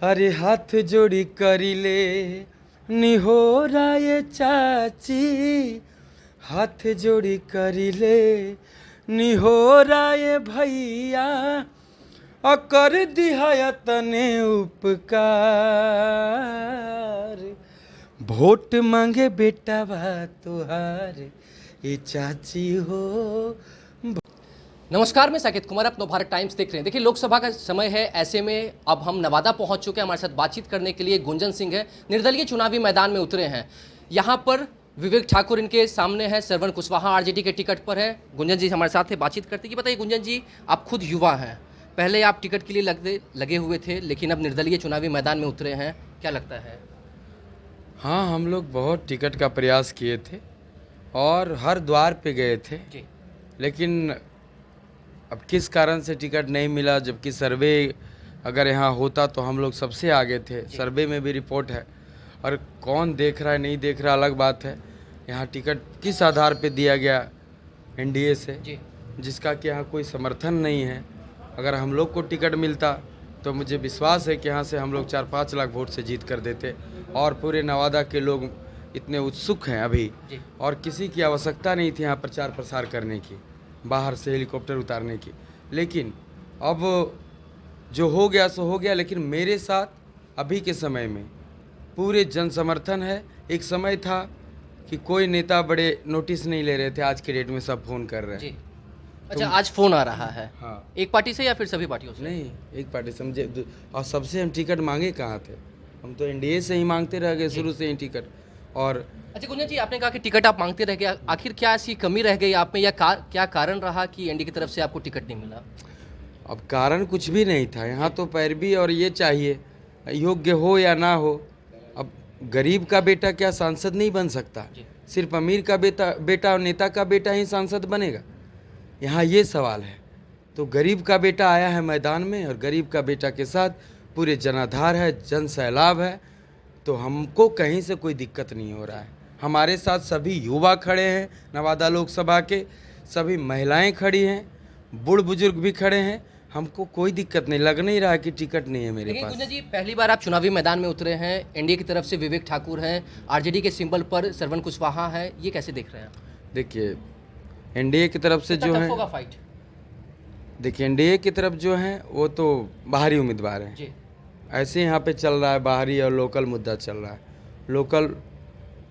अरे हाथ जोड़ी करिले निहोरा ये चाची, हाथ जोड़ी करिले निहोरा ये भैया, और कर दिया तने उपकार। वोट मांगे बेटा बा तुहार ये चाची हो। नमस्कार, मैं साकेत कुमार, आप नवभारत टाइम्स देख रहे हैं। देखिए, लोकसभा का समय है, ऐसे में अब हम नवादा पहुंच चुके हैं। हमारे साथ बातचीत करने के लिए गुंजन सिंह है, निर्दलीय चुनावी मैदान में उतरे हैं। यहां पर विवेक ठाकुर इनके सामने है, श्रवण कुशवाहा आरजेडी के टिकट पर है। गुंजन जी हमारे साथ है, बातचीत करते हैं कि बताइए गुंजन जी, आप खुद युवा हैं, पहले आप टिकट के लिए लगे हुए थे, लेकिन अब निर्दलीय चुनावी मैदान में उतरे हैं, क्या लगता है? हाँ, हम लोग बहुत टिकट का प्रयास किए थे और हर द्वार पे गए थे जी। लेकिन अब किस कारण से टिकट नहीं मिला, जबकि सर्वे अगर यहाँ होता तो हम लोग सबसे आगे थे। सर्वे में भी रिपोर्ट है, और कौन देख रहा है नहीं देख रहा अलग बात है। यहाँ टिकट किस आधार पे दिया गया एनडीए से, जिसका कि यहाँ कोई समर्थन नहीं है। अगर हम लोग को टिकट मिलता तो मुझे विश्वास है कि यहाँ से हम लोग 4-5 लाख वोट से जीत कर देते, और पूरे नवादा के लोग इतने उत्सुक हैं अभी, और किसी की आवश्यकता नहीं थी यहाँ प्रचार प्रसार करने की, बाहर से हेलीकॉप्टर उतारने की। लेकिन अब जो हो गया सो हो गया। लेकिन मेरे साथ अभी के समय में पूरे जन समर्थन है। एक समय था कि कोई नेता बड़े नोटिस नहीं ले रहे थे, आज के डेट में सब फोन कर रहे हैं। अच्छा, आज फोन आ रहा है? हाँ। एक पार्टी से या फिर सभी पार्टियों से? नहीं, एक पार्टी समझे। और सबसे हम टिकट मांगे कहाँ थे, हम तो एनडीए से ही मांगते रह गए शुरू से ही टिकट। और अच्छा गुंजन जी, आपने कहा कि टिकट आप मांगते रह गए, आखिर क्या ऐसी कमी रह गई आप में, या क्या कारण रहा कि एनडीए की तरफ से आपको टिकट नहीं मिला? अब कारण कुछ भी नहीं था, यहाँ तो पैरवी और ये चाहिए, योग्य हो या ना हो। अब गरीब का बेटा क्या सांसद नहीं बन सकता? सिर्फ अमीर का बेटा और नेता का बेटा ही सांसद बनेगा? यहाँ ये सवाल है। तो गरीब का बेटा आया है मैदान में, और गरीब का बेटा के साथ पूरे जनाधार है, जन सैलाब है, तो हमको कहीं से कोई दिक्कत नहीं हो रहा है। हमारे साथ सभी युवा खड़े हैं, नवादा लोकसभा के सभी महिलाएं खड़ी हैं, बूढ़ बुजुर्ग भी खड़े हैं। हमको कोई दिक्कत नहीं, लग नहीं रहा कि टिकट नहीं है मेरे पास। गुंजन जी, पहली बार आप चुनावी मैदान में उतरे हैं, एनडीए की तरफ से विवेक ठाकुर हैं, आरजेडी के सिंबल पर श्रवण कुशवाहा है, ये कैसे देख रहे हैं? देखिए, एनडीए की तरफ से जो है, देखिए एनडीए की तरफ जो है वो तो बाहरी उम्मीदवार हैं। ऐसे यहाँ पे चल रहा है, बाहरी और लोकल मुद्दा चल रहा है। लोकल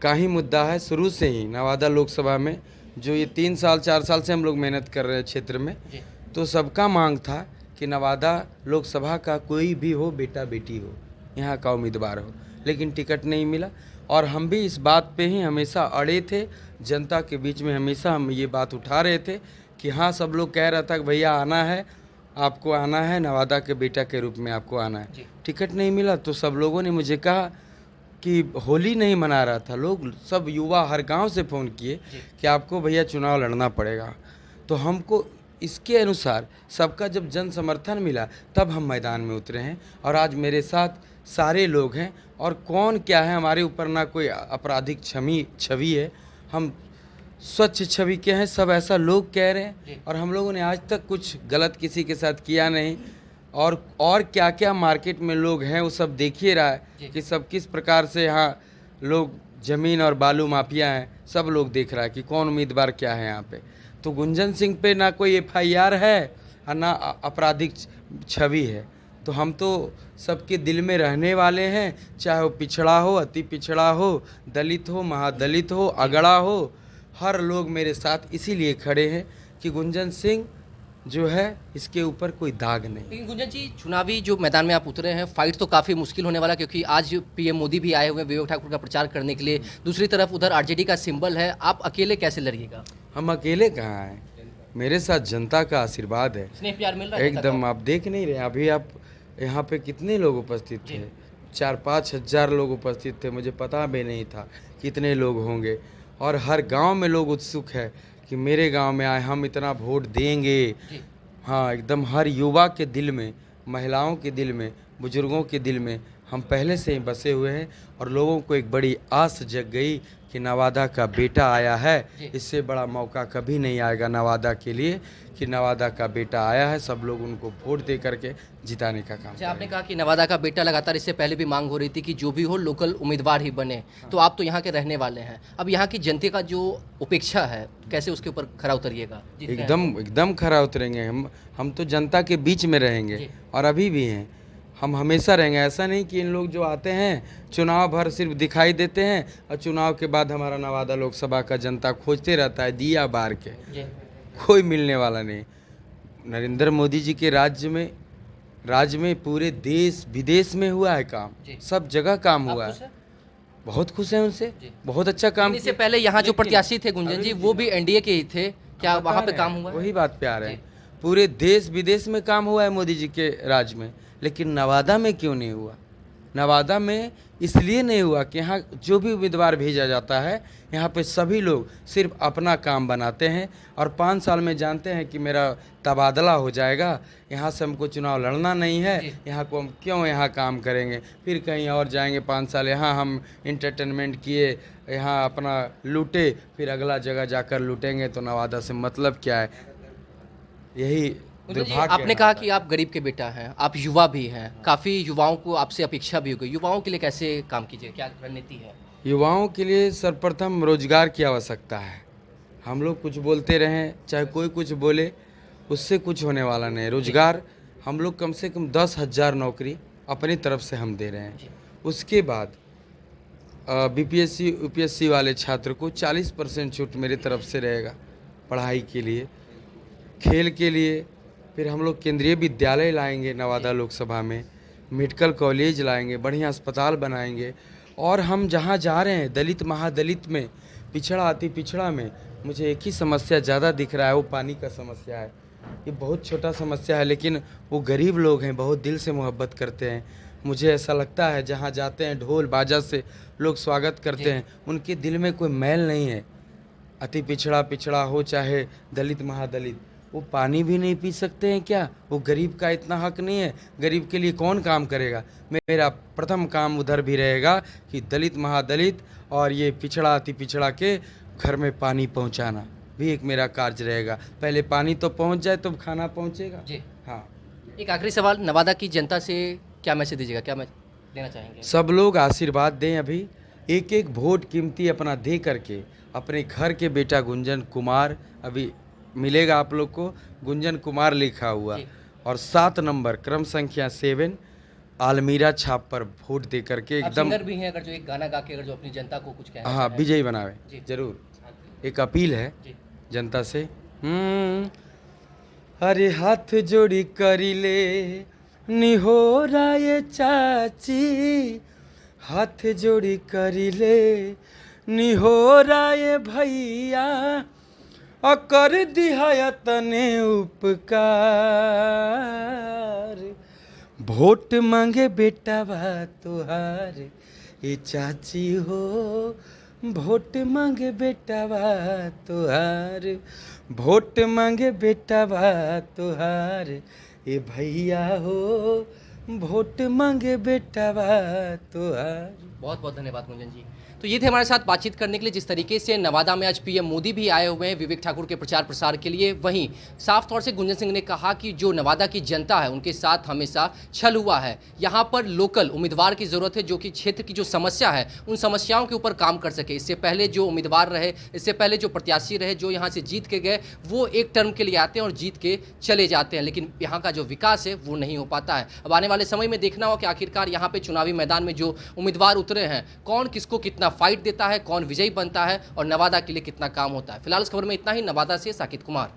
का ही मुद्दा है शुरू से ही नवादा लोकसभा में। जो ये 3 साल 4 साल से हम लोग मेहनत कर रहे हैं क्षेत्र में, तो सबका मांग था कि नवादा लोकसभा का कोई भी हो, बेटा बेटी हो, यहाँ का उम्मीदवार हो, लेकिन टिकट नहीं मिला। और हम भी इस बात पे ही हमेशा अड़े थे, जनता के बीच में हमेशा हम ये बात उठा रहे थे कि हाँ, सब लोग कह रहा था कि भैया आना है, आपको आना है, नवादा के बेटा के रूप में आपको आना है। टिकट नहीं मिला तो सब लोगों ने मुझे कहा कि होली नहीं मना रहा था, लोग सब युवा हर गांव से फ़ोन किए कि आपको भैया चुनाव लड़ना पड़ेगा। तो हमको इसके अनुसार सबका जब जन समर्थन मिला तब हम मैदान में उतरे हैं, और आज मेरे साथ सारे लोग हैं। और कौन क्या है, हमारे ऊपर ना कोई आपराधिक छवि है, हम स्वच्छ छवि के हैं, सब ऐसा लोग कह रहे हैं। और हम लोगों ने आज तक कुछ गलत किसी के साथ किया नहीं। और क्या क्या मार्केट में लोग हैं वो सब देखिए रहा है कि सब किस प्रकार से यहाँ लोग ज़मीन और बालू माफिया हैं, सब लोग देख रहा है कि कौन उम्मीदवार क्या है यहाँ पे। तो गुंजन सिंह पे ना कोई एफआईआर है और ना आपराधिक छवि है। तो हम तो सबके दिल में रहने वाले हैं, चाहे वो पिछड़ा हो, अति पिछड़ा हो, दलित हो, महादलित हो, अगड़ा हो, हर लोग मेरे साथ इसीलिए खड़े हैं कि गुंजन सिंह जो है इसके ऊपर कोई दाग नहीं। लेकिन गुंजन जी, चुनावी जो मैदान में आप उतरे हैं, फाइट तो काफ़ी मुश्किल होने वाला, क्योंकि आज पीएम मोदी भी आए हुए हैं विवेक ठाकुर का प्रचार करने के लिए, दूसरी तरफ उधर आरजेडी का सिंबल है, आप अकेले कैसे लड़िएगा? हम अकेले कहाँ हैं, मेरे साथ जनता का आशीर्वाद है, स्नेह प्यार मिल रहा है एकदम। आप देख नहीं रहे, अभी आप यहाँ पे कितने लोग उपस्थित थे, 4-5 हज़ार लोग उपस्थित थे, मुझे पता भी नहीं था कितने लोग होंगे। और हर गांव में लोग उत्सुक है कि मेरे गांव में आए, हम इतना वोट देंगे। हाँ, एकदम हर युवा के दिल में, महिलाओं के दिल में, बुजुर्गों के दिल में हम पहले से ही बसे हुए हैं और लोगों को एक बड़ी आस जग गई कि नवादा का बेटा आया है। इससे बड़ा मौका कभी नहीं आएगा नवादा के लिए कि नवादा का बेटा आया है। सब लोग उनको वोट दे करके जिताने का काम अच्छा, आपने कहा कि नवादा का बेटा लगातार इससे पहले भी मांग हो रही थी कि जो भी हो लोकल उम्मीदवार ही बने, तो आप तो यहाँ के रहने वाले हैं। अब यहाँ की जनता का जो उपेक्षा है, कैसे उसके ऊपर खरा उतरिएगा? एकदम खरा उतरेंगे। हम तो जनता के बीच में रहेंगे और अभी भी हैं। हम हमेशा रहेंगे। ऐसा नहीं कि इन लोग जो आते हैं चुनाव भर सिर्फ दिखाई देते हैं और चुनाव के बाद हमारा नवादा लोकसभा का जनता खोजते रहता है दिया बार के। कोई मिलने वाला नहीं। नरेंद्र मोदी जी के राज्य में पूरे देश विदेश में हुआ है काम, सब जगह काम हुआ है। बहुत खुश हैं उनसे, बहुत अच्छा काम। इससे पहले यहाँ जो प्रत्याशी थे गुंजन जी, वो भी एनडीए के ही थे, क्या वहाँ पे काम हुआ? वही बात पे आ रहे हैं। पूरे देश विदेश में काम हुआ है मोदी जी के राज में, लेकिन नवादा में क्यों नहीं हुआ? नवादा में इसलिए नहीं हुआ कि यहाँ जो भी उम्मीदवार भेजा जाता है, यहाँ पे सभी लोग सिर्फ अपना काम बनाते हैं और 5 साल में जानते हैं कि मेरा तबादला हो जाएगा, यहाँ से हमको चुनाव लड़ना नहीं है, यहाँ को हम क्यों यहाँ काम करेंगे, फिर कहीं और जाएंगे 5 साल यहाँ हम इंटरटेनमेंट किए, यहाँ अपना लूटे, फिर अगला जगह जाकर लूटेंगे, तो नवादा से मतलब क्या है? यही आपने कहा कि आप गरीब के बेटा हैं, आप युवा भी हैं, काफ़ी युवाओं को आपसे अपेक्षा भी हो गई। युवाओं के लिए कैसे काम कीजिए, क्या रणनीति है? युवाओं के लिए सर्वप्रथम रोजगार की आवश्यकता है। हम लोग कुछ बोलते रहें, चाहे कोई कुछ बोले, उससे कुछ होने वाला नहीं। रोजगार हम लोग कम से कम 10,000 नौकरी अपनी तरफ से हम दे रहे हैं। उसके बाद बीपीएससी यूपीएससी वाले छात्र को 40% छूट मेरी तरफ से रहेगा पढ़ाई के लिए, खेल के लिए। फिर हम लोग केंद्रीय विद्यालय लाएंगे नवादा लोकसभा में, मेडिकल कॉलेज लाएंगे, बढ़िया अस्पताल बनाएंगे। और हम जहाँ जा रहे हैं दलित महादलित में, पिछड़ा अति पिछड़ा में, मुझे एक ही समस्या ज़्यादा दिख रहा है, वो पानी का समस्या है। ये बहुत छोटा समस्या है, लेकिन वो गरीब लोग हैं, बहुत दिल से मोहब्बत करते हैं। मुझे ऐसा लगता है जहाँ जाते हैं ढोल बाजा से लोग स्वागत करते हैं, उनके दिल में कोई मैल नहीं है। अति पिछड़ा हो चाहे दलित महादलित, वो पानी भी नहीं पी सकते हैं क्या? वो गरीब का इतना हक नहीं है? गरीब के लिए कौन काम करेगा? मेरा प्रथम काम उधर भी रहेगा कि दलित महादलित और ये पिछड़ा अति पिछड़ा के घर में पानी पहुंचाना भी एक मेरा कार्य रहेगा। पहले पानी तो पहुंच जाए तो खाना पहुंचेगा। जी हाँ। एक आखिरी सवाल, नवादा की जनता से क्या मैसेज दीजिएगा, क्या मैसेज देना चाहेंगे? सब लोग आशीर्वाद दें। अभी एक एक वोट कीमती अपना दे करके अपने घर के बेटा गुंजन कुमार, अभी मिलेगा आप लोग को गुंजन कुमार लिखा हुआ, और 7 नंबर क्रम संख्या 7 आलमीरा छाप पर वोट दे करके एकदम। सिंगर भी हैं, अगर जो एक गाना गा के अगर जो अपनी जनता को कुछ कहना हाँ, विजयी बनावे। जरूर एक अपील है जनता से। अरे हाथ जोड़ी करी ले निहोरा ये चाची, हाथ जोड़ी करी ले निहोरा ये भैया, और कर दिया तने उपकार। वोट मांगे बेटा बा तुहार ये चाची हो, वोट मांगे बेटा बा तुहार, वोट मांगे बेटा बा तुहार ये भैया हो, वोट मांगे बेटा बा तुहार। बहुत बहुत धन्यवाद गुंजन जी। तो ये थे हमारे साथ बातचीत करने के लिए। जिस तरीके से नवादा में आज पीएम मोदी भी आए हुए हैं विवेक ठाकुर के प्रचार प्रसार के लिए, वहीं साफ तौर से गुंजन सिंह ने कहा कि जो नवादा की जनता है उनके साथ हमेशा छल हुआ है। यहाँ पर लोकल उम्मीदवार की ज़रूरत है जो कि क्षेत्र की जो समस्या है उन समस्याओं के ऊपर काम कर सके। इससे पहले जो उम्मीदवार रहे, इससे पहले जो प्रत्याशी रहे, जो यहाँ से जीत के गए, वो एक टर्म के लिए आते हैं और जीत के चले जाते हैं, लेकिन यहाँ का जो विकास है वो नहीं हो पाता है। अब आने वाले समय में देखना हो कि आखिरकार यहाँ पे चुनावी मैदान में जो उम्मीदवार उतरे हैं, कौन किसको कितना फाइट देता है, कौन विजयी बनता है और नवादा के लिए कितना काम होता है। फिलहाल इस खबर में इतना ही। नवादा से साकिब कुमार।